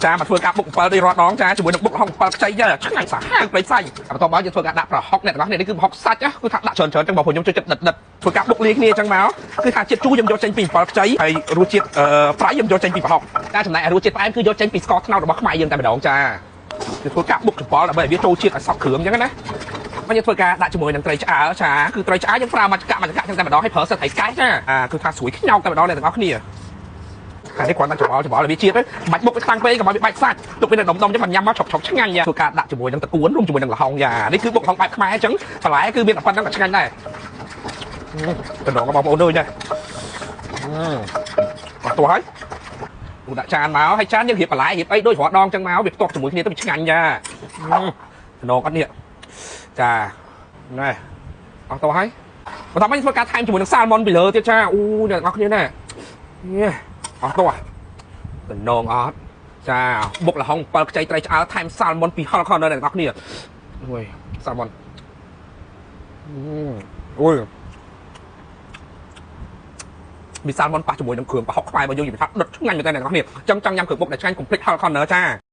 ចាមកធ្វើការបុក7នេះរត់ដងចាជាមួយនឹងបុកហុក7ខ្ចីចាឆ្ងាញ់សាហាវប្រៃផ្សៃបន្ទាប់មកយើងធ្វើការដាក់ប្រហុកអ្នកទាំងអស់គ្នានេះគឺប្រហុកសាច់គឺថាដាក់ច្រើនចឹងបងប្អូនខ្ញុំចូលចិត្តដិតធ្វើការបុកលាយគ្នាចឹងមកគឺថាជាតិជូរខ្ញុំយកចេញពី7ខ្ចីហើយរសជាតិប្រៃខ្ញុំយកចេញពីប្រហុកតែចំណែករសជាតិផ្អែមគឺយកចេញពីស្ករត្នោតរបស់ខ្មែរយើងតែម្ដងចាគឺធ្វើការបុកចំបល់ដើម្បីឲ្យវាចូលជាតិឲ្យសព្វគ្រឿងចឹងណាមកយើងធ្វើការដាក់ជាមួយនឹងត្រីឆ្អើចាគឺត្រីឆ្អើយើងប្រើមកកាក់ចឹងតែម្ដងឲ្យប្រើសិតត្រីកែចាគឺថាស្រួយខ្ញោកតែម្ដងអ្នកទាំងអស់គ្នាតែនេះគ្រាន់តែច្បល់វាជាតិទៅបាច់បុកទៅខ្លាំងពេកកុំឲ្យវាបាច់សាច់ទុកវានៅដុំចឹងមិនញ៉ាំមកឆុកឆ្ងាញ់ធ្វើការដាក់ជាមួយនឹងតកួនរួមជាមួយនឹងល្ហុងយ៉ានេះគឺបុកល្ហុងបែបខ្មែរអញ្ចឹងបន្លែគឺមានតែប៉ុណ្្នឹងតែឆ្ងាញ់ដែរតំណងបងប្អូនដូចដែរអត់ទោះហើយឧដាក់ចានមកហើយចានយើងរៀបបន្លែរៀបអីដូចរត់ដងចឹងមកវាផ្ទាប់ជាមួយគ្នាទៅឆ្ងាញ់យ៉ាតំណងអត់នេះចាណែអត់ទោះហើយបន្តមកធ្វើការថែមជាមួយនឹងសាល់ម៉ុនពីលើទៀតចាអូអ្នកនរគ្នាណែអត់ទោះតំណងអត់ចាបុកល្ហុង7ខ្ចីត្រីឆ្អើថែមសាល់ម៉ុនពីហល់ខនអ្នកនរគ្នាអូយសាល់ម៉ុនអូយមានសាល់ម៉ុនប៉ះជាមួយនឹងគ្រឿងប្រហុកខ្មែររបស់យើងនិយាយថាដុតឆ្ងាញ់មែនតើអ្នកនរគ្នាចង់ញ៉ាំគ្រឿងបុកដែលឆ្ងាញ់កុំភ្លេចហល់ខនចា